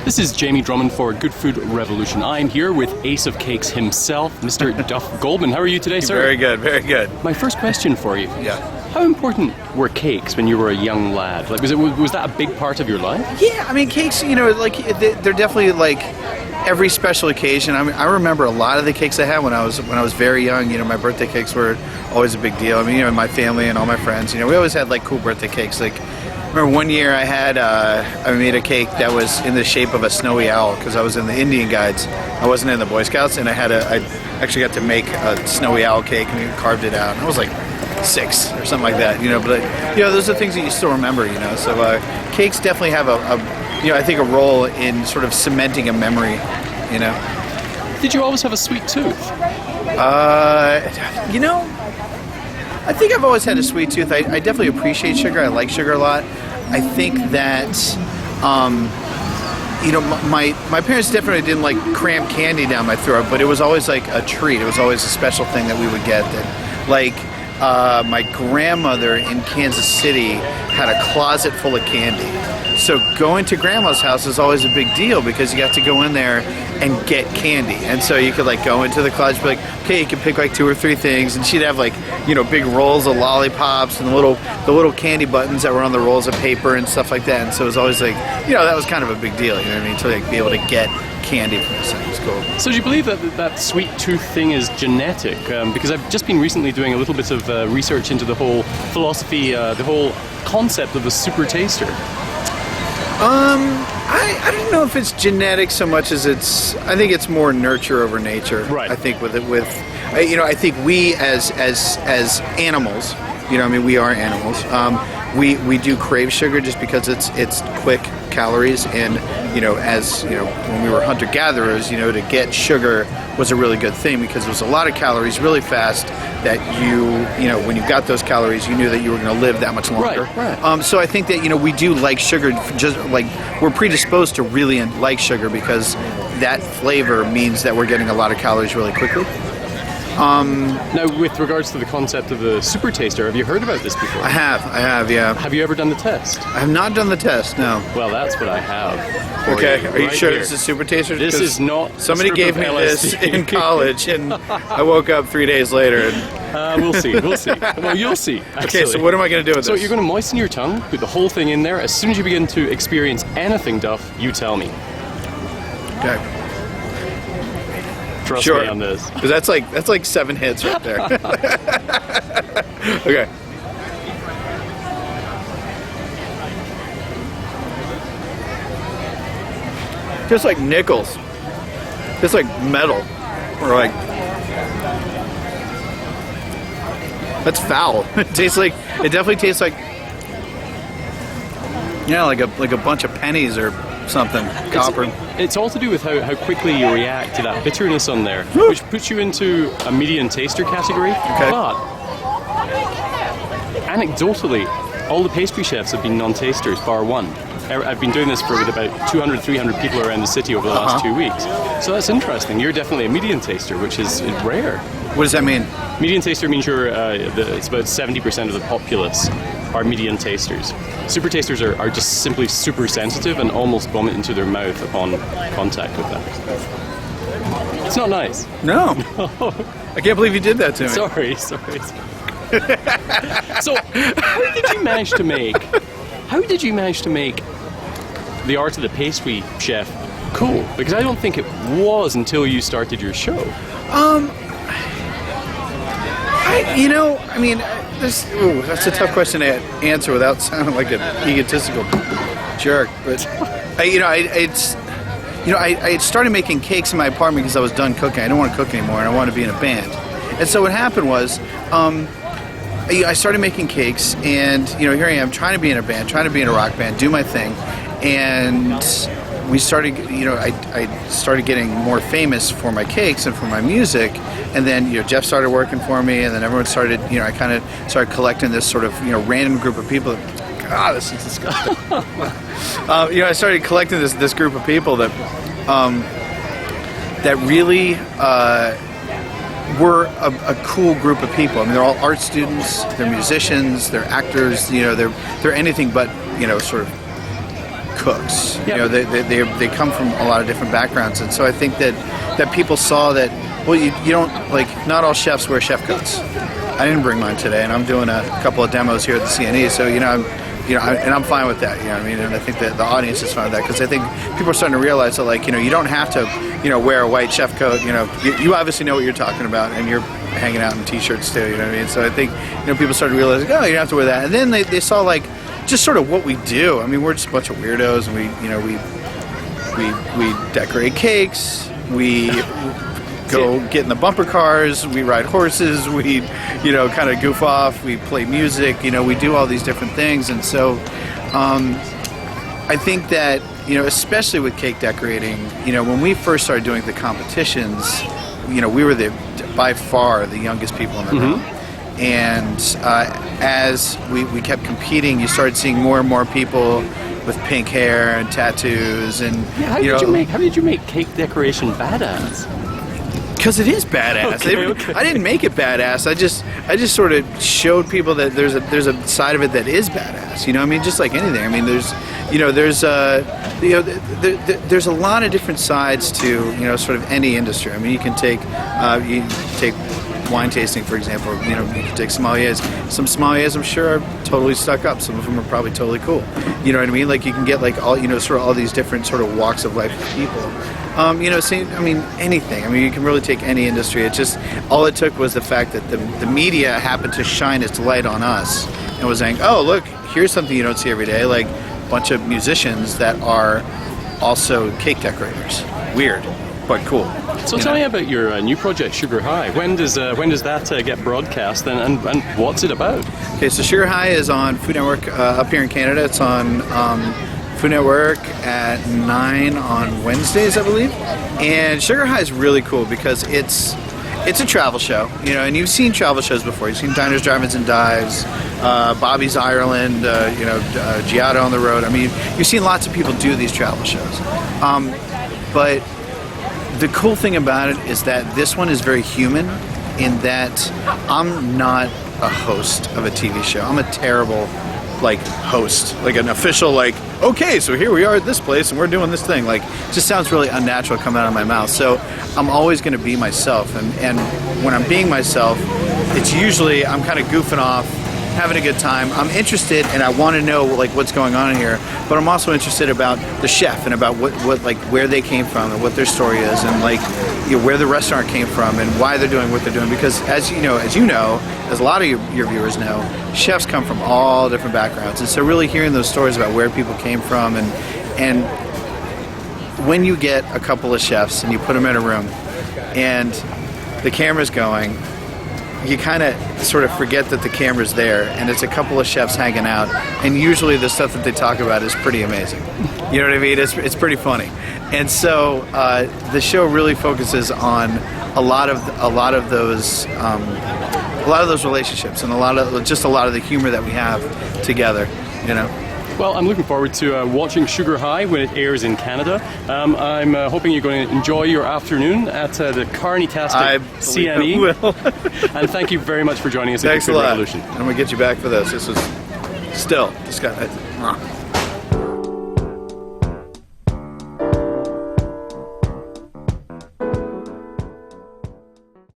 This is Jamie Drummond for Good Food Revolution. I'm here with Ace of Cakes himself, Mr. Duff Goldman. How are you today, sir? Very good, very good. My first question for you. Yeah. How important were cakes when you were a young lad? Like, was that a big part of your life? Yeah, I mean, cakes, like, they're definitely, like, every special occasion. I mean, I remember a lot of the cakes I had when I was very young. My birthday cakes were always a big deal. I mean, my family and all my friends, we always had, like, cool birthday cakes. Like, I remember one year I made a cake that was in the shape of a snowy owl because I was in the Indian Guides. I wasn't in the Boy Scouts, and I actually got to make a snowy owl cake, and we carved it out. And I was like 6 or something like that, but those are things that you still remember, So cakes definitely have I think a role in sort of cementing a memory, Did you always have a sweet tooth? I think I've always had a sweet tooth. I definitely appreciate sugar. I like sugar a lot. I think that, my parents definitely didn't like cram candy down my throat, but it was always like a treat. It was always a special thing that we would get. That, like, my grandmother in Kansas City had a closet full of candy. So going to grandma's house is always a big deal because you have to go in there and get candy. And so you could like go into the closet and be like, okay, you can pick like 2 or 3 things, and she'd have like, big rolls of lollipops and the little candy buttons that were on the rolls of paper and stuff like that. And so it was always like, that was kind of a big deal, to like be able to get candy from this thing. It was cool. So do you believe that sweet tooth thing is genetic? Because I've just been recently doing a little bit of research into the whole philosophy, the whole concept of the super taster. I don't know if it's genetic so much as I think it's more nurture over nature. Right. I think I think we as animals, we are animals. We do crave sugar just because it's quick calories, and when we were hunter-gatherers, to get sugar was a really good thing because it was a lot of calories really fast that when you got those calories, you knew that you were going to live that much longer. Right. So I think that we do like sugar, just like we're predisposed to really like sugar because that flavor means that we're getting a lot of calories really quickly. Now, with regards to the concept of the super taster, have you heard about this before? I have, yeah. Have you ever done the test? I have not done the test, no. Well, that's what I have. Okay, are you sure here. this is super taster? This is not. Somebody gave me this in college, and I woke up 3 days later. And we'll see. Well, you'll see. Actually. Okay, so what am I going to do with this? So you're going to moisten your tongue, put the whole thing in there. As soon as you begin to experience anything, Duff, you tell me. Okay. Trust sure. me on this. Because that's like 7 hits right there. Okay. Just like nickels. Just like metal. Or like... That's foul. It definitely tastes like... Yeah, like a bunch of pennies or something. Copper. It's all to do with how quickly you react to that bitterness on there, which puts you into a medium taster category. Okay. But anecdotally, all the pastry chefs have been non-tasters, bar one. I've been doing this with about 200, 300 people around the city over the last 2 weeks. So that's interesting. You're definitely a medium taster, which is rare. What does that mean? Medium taster means it's about 70% of the populace are medium tasters. Super tasters are just simply super sensitive and almost vomit into their mouth upon contact with that. It's not nice. No. I can't believe you did that to me. Sorry. So, how did you manage to make the art of the pastry chef cool? Because I don't think it was until you started your show. That's a tough question to answer without sounding like an egotistical jerk. But I had started making cakes in my apartment because I was done cooking. I didn't want to cook anymore, and I wanted to be in a band. And so what happened was, I started making cakes, and here I am trying to be in a band, trying to be in a rock band, do my thing, and we started. I started getting more famous for my cakes and for my music, and then Jeff started working for me, and then everyone started. I kind of started collecting this sort of random group of people. God, this is disgusting. I started collecting this group of people that really were a cool group of people. I mean, they're all art students, they're musicians, they're actors. They're anything but sort of cooks. Yeah. You know, they come from a lot of different backgrounds, and so I think that people saw that. Well, you don't like. Not all chefs wear chef coats. I didn't bring mine today, and I'm doing a couple of demos here at the CNE. So I'm fine with that. You know what I mean? And I think that the audience is fine with that, because I think people are starting to realize that, like, you don't have to, wear a white chef coat. You obviously know what you're talking about, and you're hanging out in t-shirts too. You know what I mean? So I think people started realizing, oh, you don't have to wear that. And then they saw, like, just sort of what we do. I mean, we're just a bunch of weirdos, and we decorate cakes. We go get in the bumper cars, we ride horses, we, kind of goof off, we play music, we do all these different things. And so I think that, especially with cake decorating, when we first started doing the competitions, we were by far the youngest people in the room. And as we kept competing, you started seeing more and more people with pink hair and tattoos. And how did you make cake decoration badass? Because it is badass. Okay. I didn't make it badass. I just sort of showed people that there's a side of it that is badass. I mean, just like anything. I mean, there's a lot of different sides to sort of any industry. I mean, you can take wine tasting, for example. You can take sommeliers. Some sommeliers, I'm sure, are totally stuck up. Some of them are probably totally cool. You know what I mean? Like, you can get like all sort of all these different sort of walks of life of people. Anything. I mean, you can really take any industry. It just, all it took was the fact that the media happened to shine its light on us and was saying, oh, look, here's something you don't see every day, like a bunch of musicians that are also cake decorators. Weird, but cool. So tell me about your new project, Sugar High. When does that get broadcast, and what's it about? Okay, so Sugar High is on Food Network up here in Canada. It's on Food Network at 9 on Wednesdays, I believe. And Sugar High is really cool because it's a travel show, and you've seen travel shows before. You've seen Diners, Drive-Ins, and Dives, Bobby's Ireland, Giotto on the Road. I mean, you've seen lots of people do these travel shows. But the cool thing about it is that this one is very human, in that I'm not a host of a TV show. I'm a terrible host, like an official, okay, so here we are at this place and we're doing this thing. It just sounds really unnatural coming out of my mouth. So I'm always going to be myself, and when I'm being myself, it's usually I'm kind of goofing off, having a good time. I'm interested and I want to know what's going on here, but I'm also interested about the chef and about what where they came from and what their story is, and where the restaurant came from and why they're doing what they're doing. Because as you know, as a lot of your viewers know, chefs come from all different backgrounds, and so really hearing those stories about where people came from, and when you get a couple of chefs and you put them in a room and the camera's going, you kind of sort of forget that the camera's there, and it's a couple of chefs hanging out, and usually the stuff that they talk about is pretty amazing. You know what I mean? It's pretty funny. And so the show really focuses on a lot of those relationships, and a lot of the humor that we have together. Well, I'm looking forward to watching Sugar High when it airs in Canada. I'm hoping you're going to enjoy your afternoon at the Carny-tastic CNE. Will. And thank you very much for joining us. Thanks a lot. Revolution. I'm going to get you back for this. This was still, this guy.